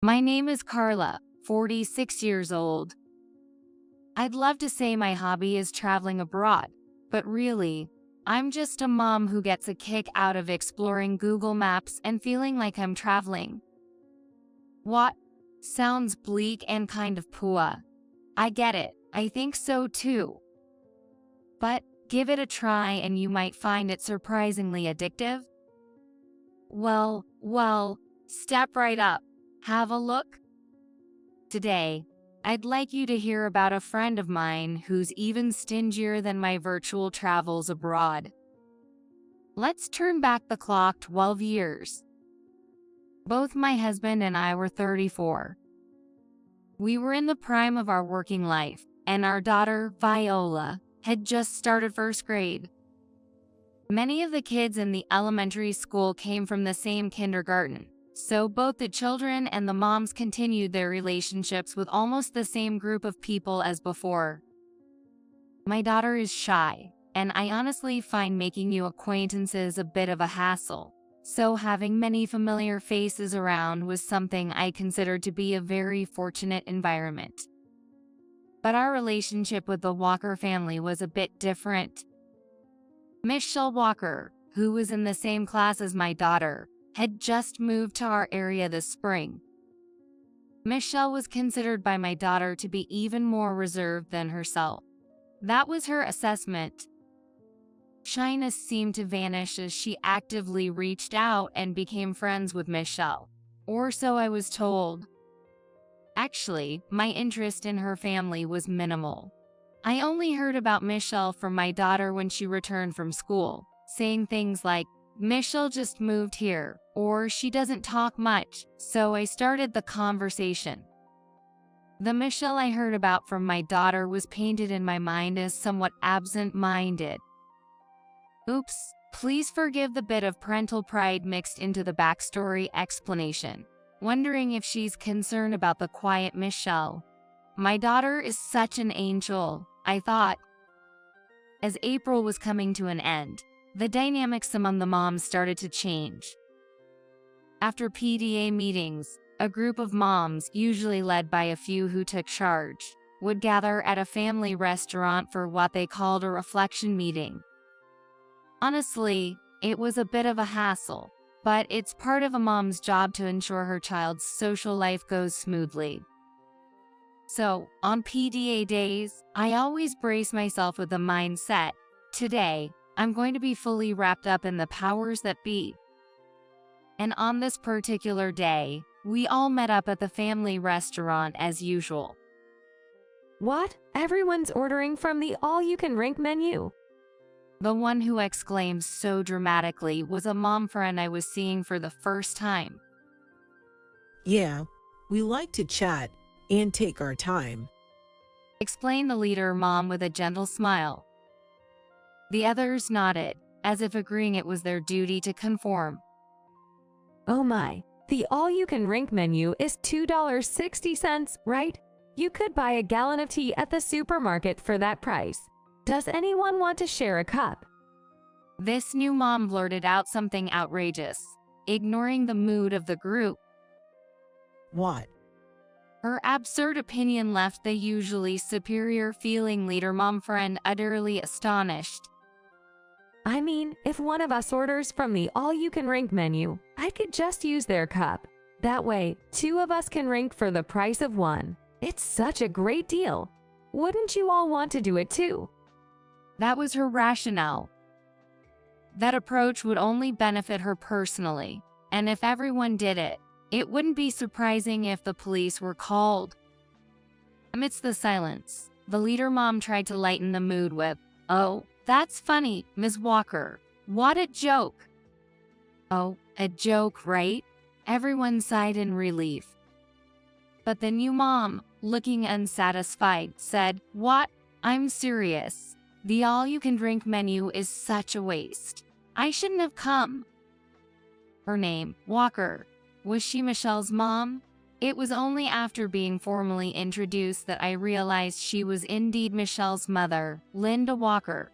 My name is Carla, 46 years old. I'd love to say my hobby is traveling abroad, but really, I'm just a mom who gets a kick out of exploring Google Maps and feeling like I'm traveling. What? Sounds bleak and kind of poor. I get it, I think so too. But give it a try and you might find it surprisingly addictive. Well, step right up. Have a look. Today, I'd like you to hear about a friend of mine who's even stingier than my virtual travels abroad. Let's turn back the clock 12 years. Both my husband and I were 34. We were in the prime of our working life, and our daughter, Viola, had just started first grade. Many of the kids in the elementary school came from the same kindergarten, so both the children and the moms continued their relationships with almost the same group of people as before. My daughter is shy, and I honestly find making new acquaintances a bit of a hassle, so having many familiar faces around was something I considered to be a very fortunate environment. But our relationship with the Walker family was a bit different. Michelle Walker, who was in the same class as my daughter, had just moved to our area this spring. Michelle was considered by my daughter to be even more reserved than herself. That was her assessment. Shyness seemed to vanish as she actively reached out and became friends with Michelle, or so I was told. Actually, my interest in her family was minimal. I only heard about Michelle from my daughter when she returned from school, saying things like, "Michelle just moved here," or "she doesn't talk much," so I started the conversation. The Michelle I heard about from my daughter was painted in my mind as somewhat absent-minded. Oops, please forgive the bit of parental pride mixed into the backstory explanation, wondering if she's concerned about the quiet Michelle. My daughter is such an angel, I thought. As April was coming to an end, the dynamics among the moms started to change. After PDA meetings, a group of moms, usually led by a few who took charge, would gather at a family restaurant for what they called a reflection meeting. Honestly, it was a bit of a hassle, but it's part of a mom's job to ensure her child's social life goes smoothly. So, on PDA days, I always brace myself with the mindset, today, I'm going to be fully wrapped up in the powers that be. And on this particular day, we all met up at the family restaurant as usual. What? Everyone's ordering from the all-you-can-drink menu. The one who exclaimed so dramatically was a mom friend I was seeing for the first time. Yeah, we like to chat and take our time, explained the leader mom with a gentle smile. The others nodded, as if agreeing it was their duty to conform. Oh my, the all-you-can-drink menu is $2.60, right? You could buy a gallon of tea at the supermarket for that price. Does anyone want to share a cup? This new mom blurted out something outrageous, ignoring the mood of the group. What? Her absurd opinion left the usually superior-feeling leader mom friend utterly astonished. I mean, if one of us orders from the all-you-can-drink menu, I could just use their cup. That way, two of us can drink for the price of one. It's such a great deal. Wouldn't you all want to do it too? That was her rationale. That approach would only benefit her personally, and if everyone did it, it wouldn't be surprising if the police were called. Amidst the silence, the leader mom tried to lighten the mood with, "Oh, that's funny, Ms. Walker. What a joke." Oh, a joke, right? Everyone sighed in relief. But the new mom, looking unsatisfied, said, "What? I'm serious. The all-you-can-drink menu is such a waste. I shouldn't have come." Her name, Walker. Was she Michelle's mom? It was only after being formally introduced that I realized she was indeed Michelle's mother, Linda Walker.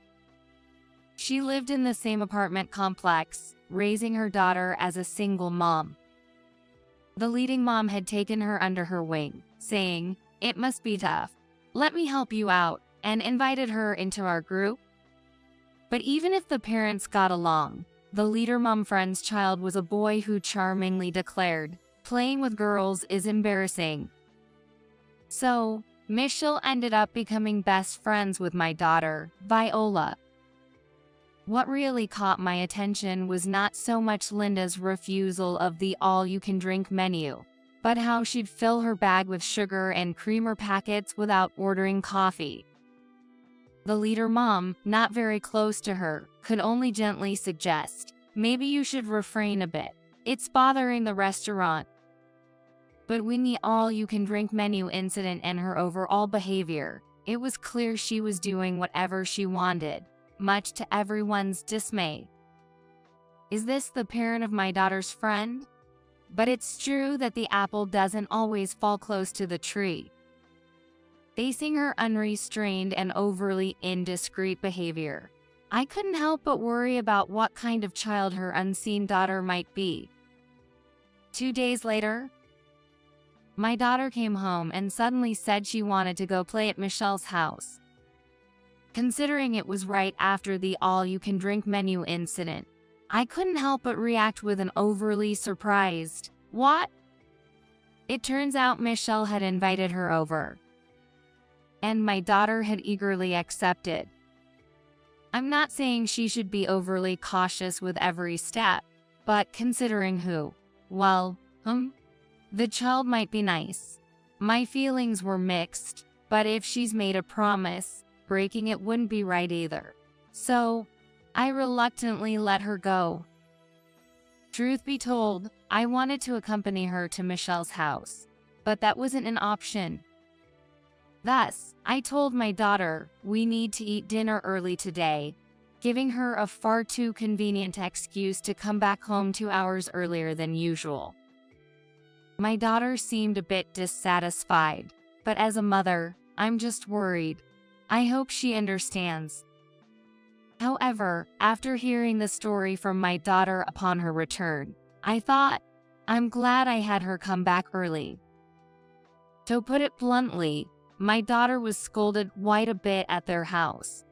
She lived in the same apartment complex, raising her daughter as a single mom. The leading mom had taken her under her wing, saying, "It must be tough. Let me help you out," and invited her into our group. But even if the parents got along, the leader mom friend's child was a boy who charmingly declared, "Playing with girls is embarrassing." So, Michelle ended up becoming best friends with my daughter, Viola. What really caught my attention was not so much Linda's refusal of the all-you-can-drink menu, but how she'd fill her bag with sugar and creamer packets without ordering coffee. The leader mom, not very close to her, could only gently suggest, "Maybe you should refrain a bit. It's bothering the restaurant." But when the all-you-can-drink menu incident and her overall behavior, it was clear she was doing whatever she wanted, much to everyone's dismay. Is this the parent of my daughter's friend? But it's true that the apple doesn't always fall close to the tree. Facing her unrestrained and overly indiscreet behavior, I couldn't help but worry about what kind of child her unseen daughter might be. 2 days later, my daughter came home and suddenly said she wanted to go play at Michelle's house. Considering it was right after the all-you-can-drink menu incident, I couldn't help but react with an overly surprised, "What?" It turns out Michelle had invited her over, and my daughter had eagerly accepted. I'm not saying she should be overly cautious with every step, but considering the child might be nice. My feelings were mixed, but if she's made a promise, breaking it wouldn't be right either. So, I reluctantly let her go. Truth be told, I wanted to accompany her to Michelle's house, but that wasn't an option. Thus, I told my daughter, "We need to eat dinner early today," giving her a far too convenient excuse to come back home 2 hours earlier than usual. My daughter seemed a bit dissatisfied, but as a mother, I'm just worried. I hope she understands. However, after hearing the story from my daughter upon her return, I thought, I'm glad I had her come back early. To put it bluntly, my daughter was scolded quite a bit at their house.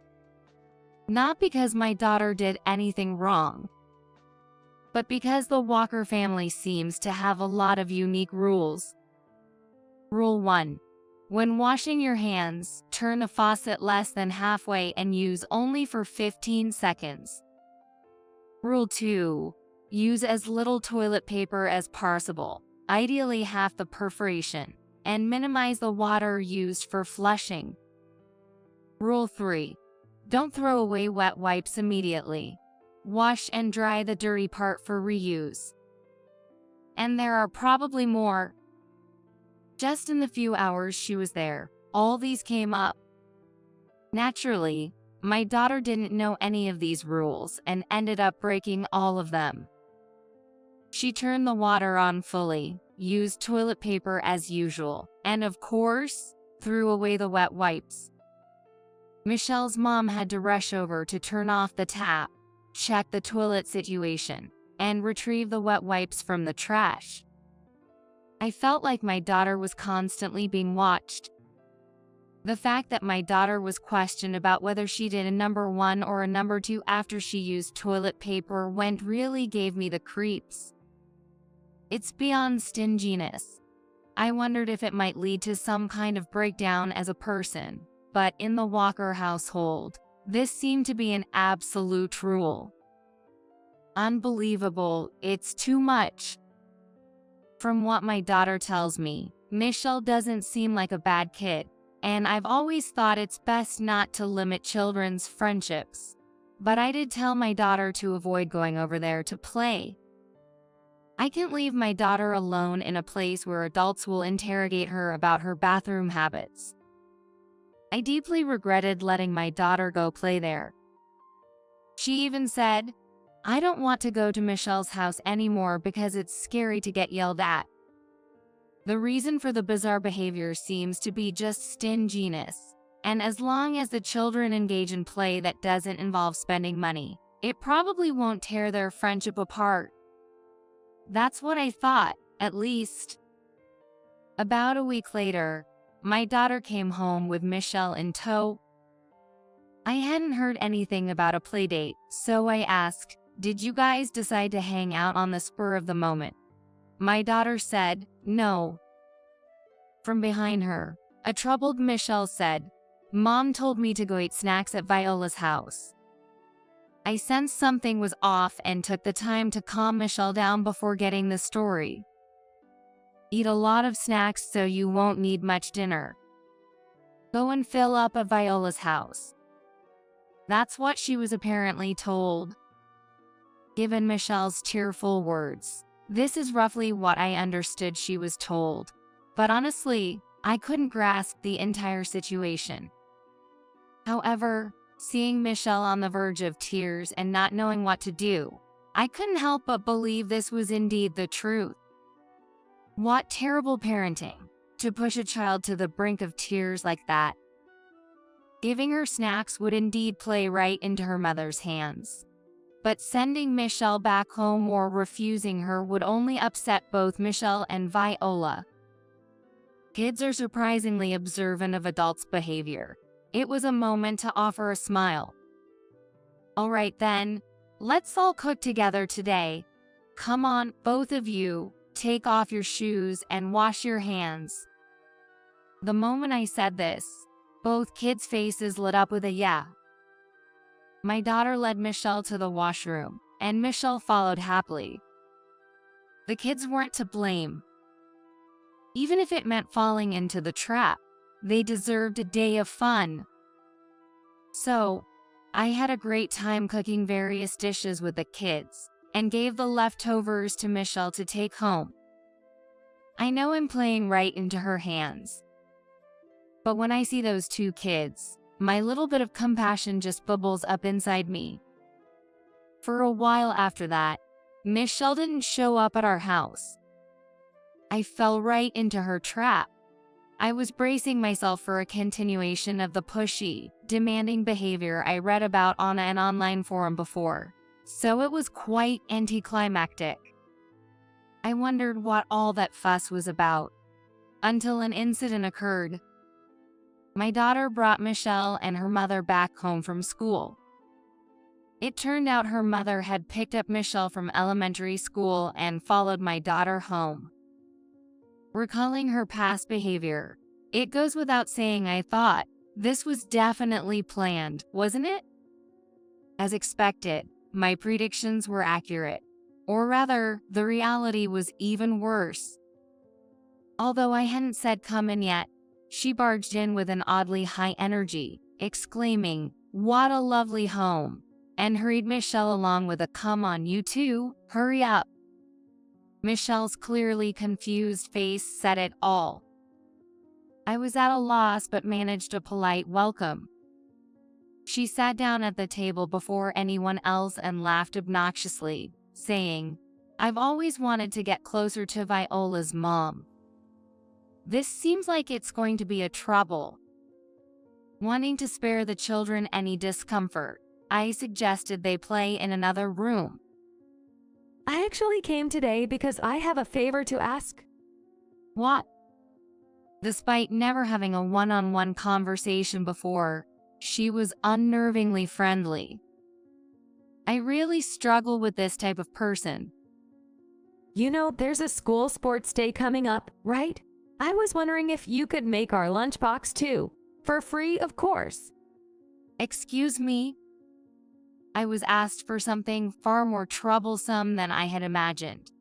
Not because my daughter did anything wrong, but because the Walker family seems to have a lot of unique rules. Rule 1. When washing your hands, turn the faucet less than halfway and use only for 15 seconds. Rule 2. Use as little toilet paper as possible, ideally half the perforation, and minimize the water used for flushing. Rule 3. Don't throw away wet wipes immediately. Wash and dry the dirty part for reuse. And there are probably more. Just in the few hours she was there, all these came up. Naturally, my daughter didn't know any of these rules and ended up breaking all of them. She turned the water on fully, used toilet paper as usual, and of course, threw away the wet wipes. Michelle's mom had to rush over to turn off the tap, check the toilet situation, and retrieve the wet wipes from the trash. I felt like my daughter was constantly being watched. The fact that my daughter was questioned about whether she did a number 1 or a number 2 after she used toilet paper really gave me the creeps. It's beyond stinginess. I wondered if it might lead to some kind of breakdown as a person, but in the Walker household, this seemed to be an absolute rule. Unbelievable, it's too much. From what my daughter tells me, Michelle doesn't seem like a bad kid, and I've always thought it's best not to limit children's friendships. But I did tell my daughter to avoid going over there to play. I can't leave my daughter alone in a place where adults will interrogate her about her bathroom habits. I deeply regretted letting my daughter go play there. She even said, "I don't want to go to Michelle's house anymore because it's scary to get yelled at." The reason for the bizarre behavior seems to be just stinginess, and as long as the children engage in play that doesn't involve spending money, it probably won't tear their friendship apart. That's what I thought, At least. About a week later, my daughter came home with Michelle in tow. I hadn't heard anything about a playdate, so I asked, "Did you guys decide to hang out on the spur of the moment?" My daughter said, "No." From behind her, a troubled Michelle said, "Mom told me to go eat snacks at Viola's house." I sensed something was off and took the time to calm Michelle down before getting the story. Eat a lot of snacks so you won't need much dinner. Go and fill up at Viola's house. That's what she was apparently told. Given Michelle's tearful words, this is roughly what I understood she was told. But honestly, I couldn't grasp the entire situation. However, seeing Michelle on the verge of tears and not knowing what to do, I couldn't help but believe this was indeed the truth. What terrible parenting, to push a child to the brink of tears like that. Giving her snacks would indeed play right into her mother's hands. But sending Michelle back home or refusing her would only upset both Michelle and Viola. Kids are surprisingly observant of adults' behavior. It was a moment to offer a smile. "Alright then, let's all cook together today. Come on, both of you, take off your shoes and wash your hands." The moment I said this, both kids' faces lit up with a "yeah." My daughter led Michelle to the washroom, and Michelle followed happily. The kids weren't to blame. Even if it meant falling into the trap, they deserved a day of fun. So, I had a great time cooking various dishes with the kids, and gave the leftovers to Michelle to take home. I know I'm playing right into her hands. But when I see those two kids, my little bit of compassion just bubbles up inside me. For a while after that, Michelle didn't show up at our house. I fell right into her trap. I was bracing myself for a continuation of the pushy, demanding behavior I read about on an online forum before, so it was quite anticlimactic. I wondered what all that fuss was about, until an incident occurred. My daughter brought Michelle and her mother back home from school. It turned out her mother had picked up Michelle from elementary school and followed my daughter home. Recalling her past behavior, it goes without saying I thought, this was definitely planned, wasn't it? As expected, my predictions were accurate. Or rather, the reality was even worse. Although I hadn't said come in yet, she barged in with an oddly high energy, exclaiming, "What a lovely home," and hurried Michelle along with a "Come on, you two, hurry up." Michelle's clearly confused face said it all. I was at a loss but managed a polite welcome. She sat down at the table before anyone else and laughed obnoxiously, saying, "I've always wanted to get closer to Viola's mom. This seems like it's going to be a trouble." Wanting to spare the children any discomfort, I suggested they play in another room. I actually came today because I have a favor to ask. What? Despite never having a one-on-one conversation before, she was unnervingly friendly. I really struggle with this type of person. You know, there's a school sports day coming up, right? I was wondering if you could make our lunchbox too. For free, of course. Excuse me? I was asked for something far more troublesome than I had imagined.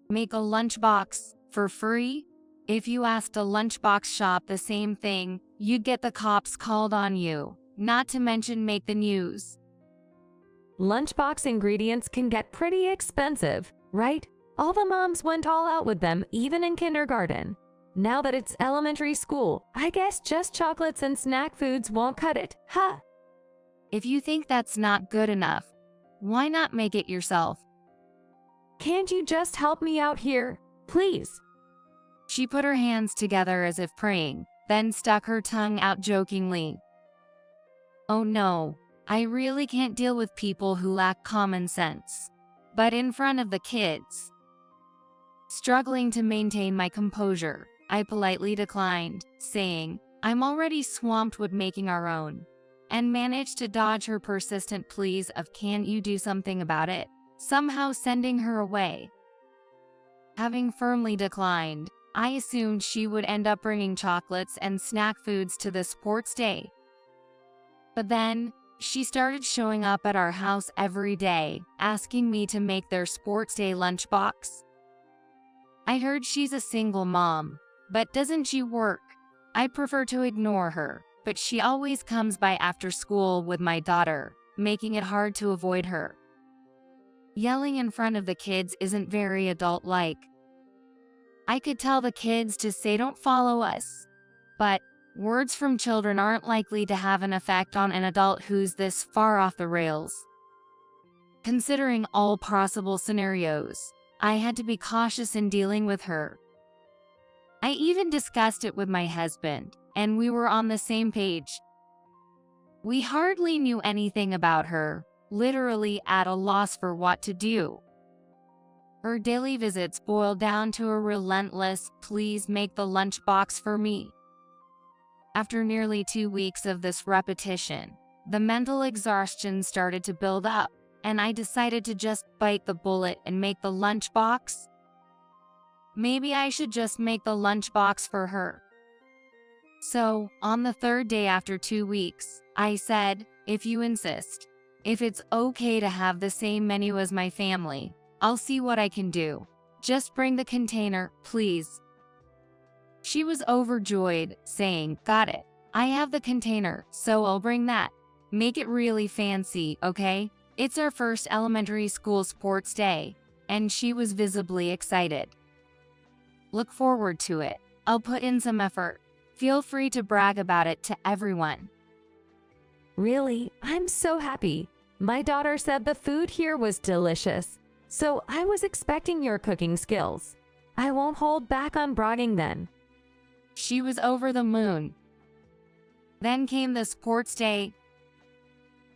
Make a lunchbox for free? If you asked a lunchbox shop the same thing, you'd get the cops called on you, not to mention make the news. Lunchbox ingredients can get pretty expensive, right? All the moms went all out with them, even in kindergarten. Now that it's elementary school, I guess just chocolates and snack foods won't cut it, huh? If you think that's not good enough, why not make it yourself? Can't you just help me out here, please? She put her hands together as if praying, then stuck her tongue out jokingly. Oh no, I really can't deal with people who lack common sense. But in front of the kids. Struggling to maintain my composure, I politely declined, saying, "I'm already swamped with making our own," and managed to dodge her persistent pleas of "can't you do something about it?" somehow sending her away. Having firmly declined, I assumed she would end up bringing chocolates and snack foods to the sports day. But then, she started showing up at our house every day, asking me to make their sports day lunchbox. I heard she's a single mom, but doesn't she work? I prefer to ignore her, but she always comes by after school with my daughter, making it hard to avoid her. Yelling in front of the kids isn't very adult-like. I could tell the kids to say "don't follow us," but words from children aren't likely to have an effect on an adult who's this far off the rails. Considering all possible scenarios, I had to be cautious in dealing with her. I even discussed it with my husband, and we were on the same page. We hardly knew anything about her, literally at a loss for what to do. Her daily visits boiled down to a relentless "please make the lunchbox for me." After nearly 2 weeks of this repetition, the mental exhaustion started to build up, and I decided to just bite the bullet and make the lunchbox. Maybe I should just make the lunchbox for her. So, on the third day after 2 weeks, I said, "If you insist, if it's okay to have the same menu as my family, I'll see what I can do. Just bring the container, please." She was overjoyed, saying, "Got it. I have the container, so I'll bring that. Make it really fancy, okay? It's our first elementary school sports day," and she was visibly excited. "Look forward to it. I'll put in some effort. Feel free to brag about it to everyone." Really, I'm so happy. My daughter said the food here was delicious, so I was expecting your cooking skills. I won't hold back on bragging then. She was over the moon. Then came the sports day.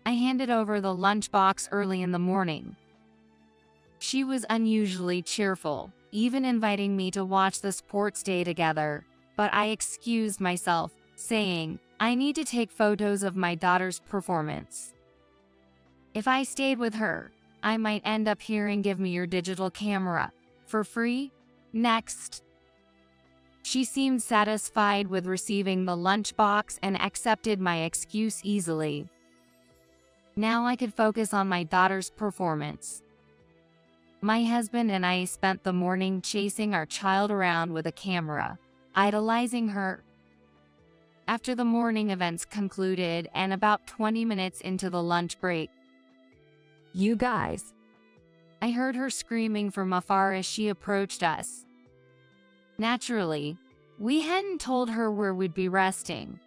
I handed over the lunchbox early in the morning. She was unusually cheerful, even inviting me to watch the sports day together, but I excused myself, saying, "I need to take photos of my daughter's performance. If I stayed with her, I might end up hearing 'give me your digital camera for free' next." She seemed satisfied with receiving the lunchbox and accepted my excuse easily. Now I could focus on my daughter's performance. My husband and I spent the morning chasing our child around with a camera, idolizing her. After the morning events concluded and about 20 minutes into the lunch break, "You guys," I heard her screaming from afar as she approached us. Naturally, we hadn't told her where we'd be resting.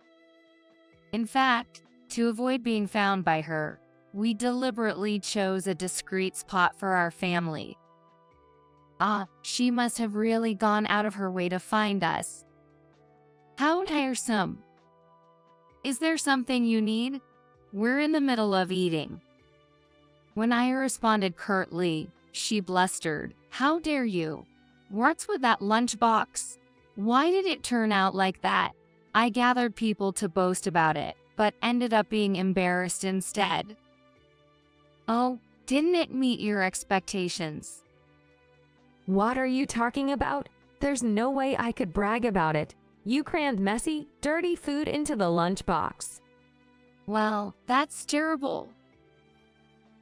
In fact, to avoid being found by her, we deliberately chose a discreet spot for our family. She must have really gone out of her way to find us. How tiresome. Is there something you need? We're in the middle of eating. When I responded curtly, she blustered, "How dare you? What's with that lunchbox? Why did it turn out like that?" I gathered people to boast about it, but ended up being embarrassed instead. "Oh, didn't it meet your expectations?" What are you talking about? There's no way I could brag about it. You crammed messy, dirty food into the lunchbox. Well, that's terrible.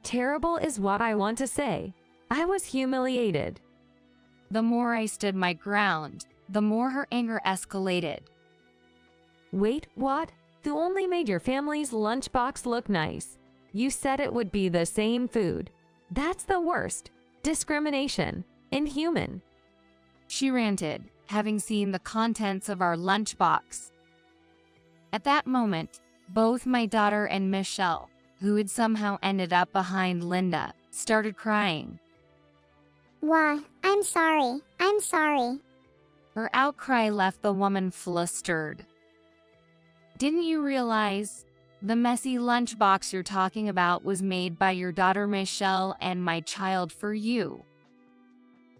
Terrible is what I want to say. I was humiliated. The more I stood my ground, the more her anger escalated. Wait, what? You only made your family's lunchbox look nice. You said it would be the same food. That's the worst. Discrimination. Inhuman. She ranted, having seen the contents of our lunchbox. At that moment, both my daughter and Michelle, who had somehow ended up behind Linda, started crying. Why, I'm sorry. I'm sorry. Her outcry left the woman flustered. "Didn't you realize the messy lunchbox you're talking about was made by your daughter Michelle and my child for you?"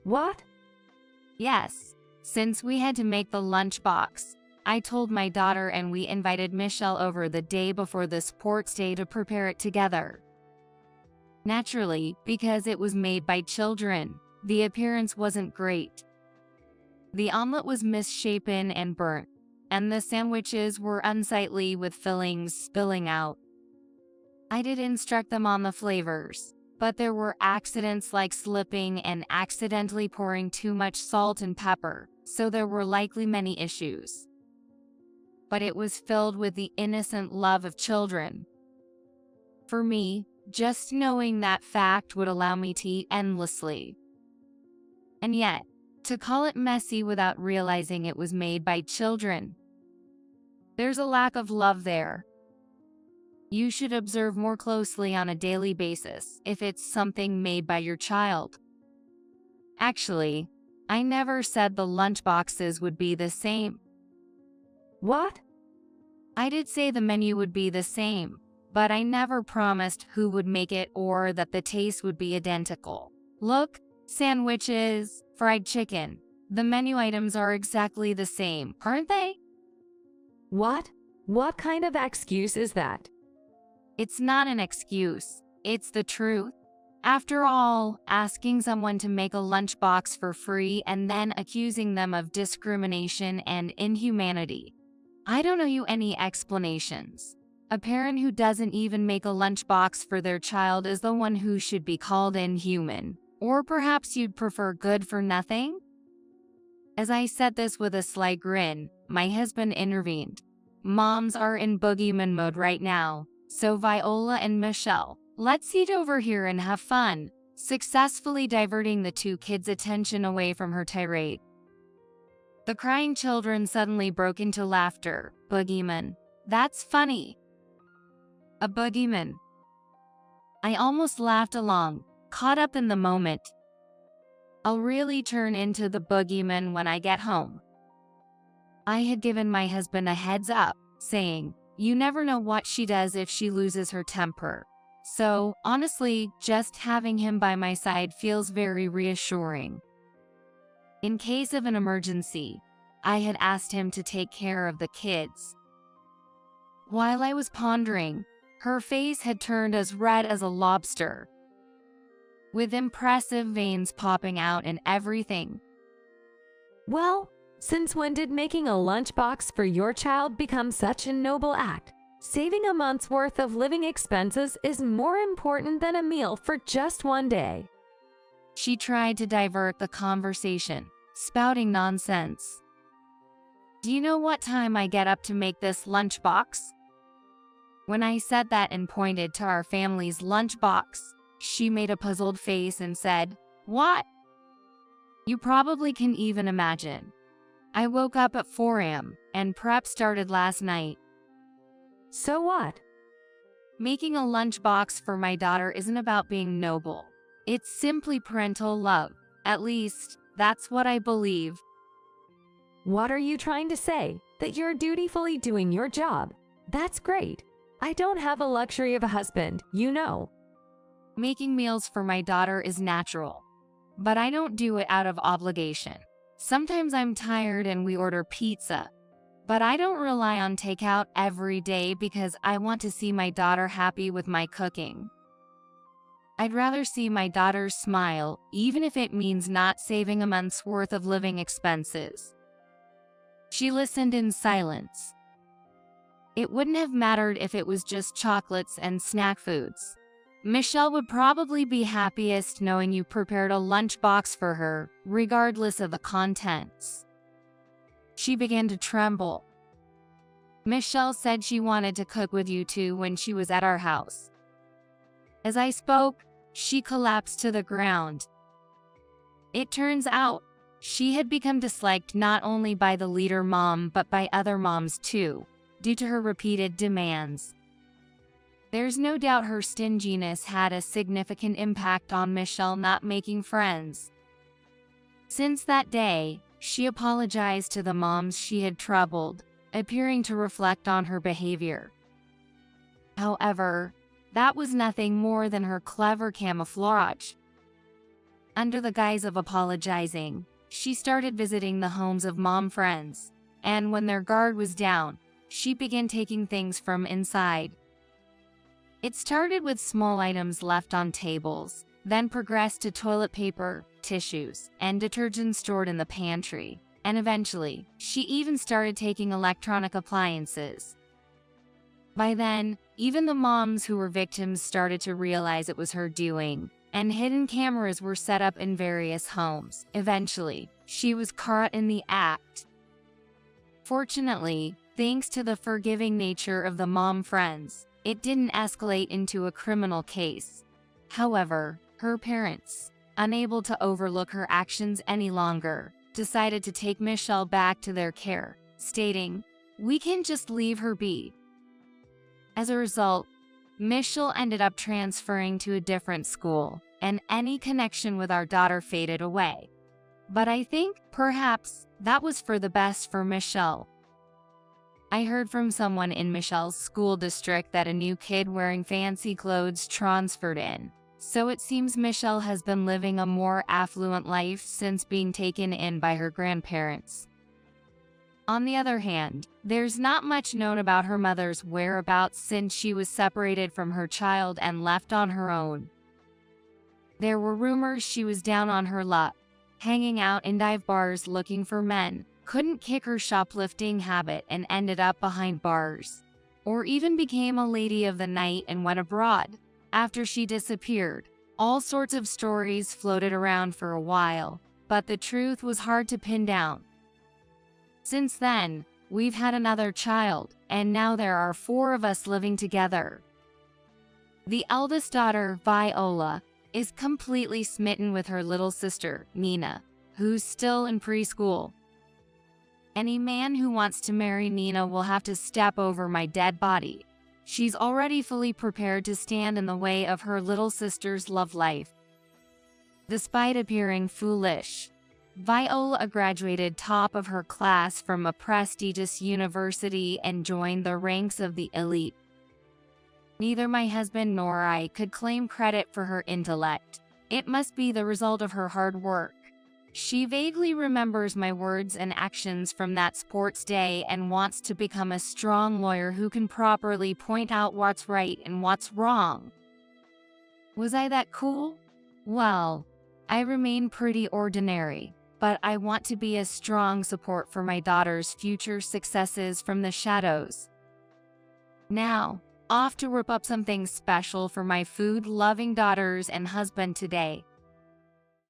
What? Yes, since we had to make the lunchbox, I told my daughter and we invited Michelle over the day before the sports day to prepare it together. Naturally, because it was made by children, the appearance wasn't great. The omelet was misshapen and burnt, and the sandwiches were unsightly with fillings spilling out. I did instruct them on the flavors, but there were accidents like slipping and accidentally pouring too much salt and pepper, so there were likely many issues. But it was filled with the innocent love of children. For me, just knowing that fact would allow me to eat endlessly. And yet, to call it messy without realizing it was made by children. There's a lack of love there. You should observe more closely on a daily basis if it's something made by your child. Actually, I never said the lunchboxes would be the same. What? I did say the menu would be the same, but I never promised who would make it or that the taste would be identical. Look, sandwiches, fried chicken. The menu items are exactly the same, aren't they? What? What kind of excuse is that? It's not an excuse, it's the truth. After all, asking someone to make a lunchbox for free and then accusing them of discrimination and inhumanity. I don't owe you any explanations. A parent who doesn't even make a lunchbox for their child is the one who should be called inhuman. Or perhaps you'd prefer good for nothing? As I said this with a sly grin, my husband intervened. Moms are in boogeyman mode right now, so Viola and Michelle, let's eat over here and have fun, successfully diverting the two kids' attention away from her tirade. The crying children suddenly broke into laughter. Boogeyman. That's funny. A boogeyman. I almost laughed along, caught up in the moment. I'll really turn into the boogeyman when I get home. I had given my husband a heads up, saying, you never know what she does if she loses her temper. So, honestly, just having him by my side feels very reassuring. In case of an emergency, I had asked him to take care of the kids. While I was pondering, her face had turned as red as a lobster, with impressive veins popping out and everything. Well, since when did making a lunchbox for your child become such a noble act? Saving a month's worth of living expenses is more important than a meal for just one day. She tried to divert the conversation, spouting nonsense. Do you know what time I get up to make this lunchbox? When I said that and pointed to our family's lunchbox, she made a puzzled face and said, what? You probably can even imagine. I woke up at 4 a.m. and prep started last night. So what? Making a lunchbox for my daughter isn't about being noble. It's simply parental love. At least, that's what I believe. What are you trying to say? That you're dutifully doing your job? That's great. I don't have a luxury of a husband, you know. Making meals for my daughter is natural, but I don't do it out of obligation. Sometimes I'm tired and we order pizza, but I don't rely on takeout every day because I want to see my daughter happy with my cooking. I'd rather see my daughter smile, even if it means not saving a month's worth of living expenses. She listened in silence. It wouldn't have mattered if it was just chocolates and snack foods. Michelle would probably be happiest knowing you prepared a lunchbox for her, regardless of the contents. She began to tremble. Michelle said she wanted to cook with you two when she was at our house. As I spoke, she collapsed to the ground. It turns out, she had become disliked not only by the leader mom but by other moms too, due to her repeated demands. There's no doubt her stinginess had a significant impact on Michelle not making friends. Since that day, she apologized to the moms she had troubled, appearing to reflect on her behavior. However, that was nothing more than her clever camouflage. Under the guise of apologizing, she started visiting the homes of mom friends, and when their guard was down, she began taking things from inside. It started with small items left on tables, then progressed to toilet paper, tissues, and detergent stored in the pantry, and eventually, she even started taking electronic appliances. By then, even the moms who were victims started to realize it was her doing, and hidden cameras were set up in various homes. Eventually, she was caught in the act. Fortunately, thanks to the forgiving nature of the mom friends, it didn't escalate into a criminal case. However, her parents, unable to overlook her actions any longer, decided to take Michelle back to their care, stating, "We can just leave her be." As a result, Michelle ended up transferring to a different school, and any connection with our daughter faded away. But I think, perhaps, that was for the best for Michelle. I heard from someone in Michelle's school district that a new kid wearing fancy clothes transferred in, so it seems Michelle has been living a more affluent life since being taken in by her grandparents. On the other hand, there's not much known about her mother's whereabouts since she was separated from her child and left on her own. There were rumors she was down on her luck, hanging out in dive bars looking for men, couldn't kick her shoplifting habit and ended up behind bars, or even became a lady of the night and went abroad. After she disappeared, all sorts of stories floated around for a while, but the truth was hard to pin down. Since then, we've had another child, and now there are 4 of us living together. The eldest daughter, Viola, is completely smitten with her little sister, Nina, who's still in preschool. Any man who wants to marry Nina will have to step over my dead body. She's already fully prepared to stand in the way of her little sister's love life. Despite appearing foolish, Viola graduated top of her class from a prestigious university and joined the ranks of the elite. Neither my husband nor I could claim credit for her intellect. It must be the result of her hard work. She vaguely remembers my words and actions from that sports day and wants to become a strong lawyer who can properly point out what's right and what's wrong. Was I that cool? Well, I remain pretty ordinary, but I want to be a strong support for my daughter's future successes from the shadows. Now, off to whip up something special for my food-loving daughters and husband today.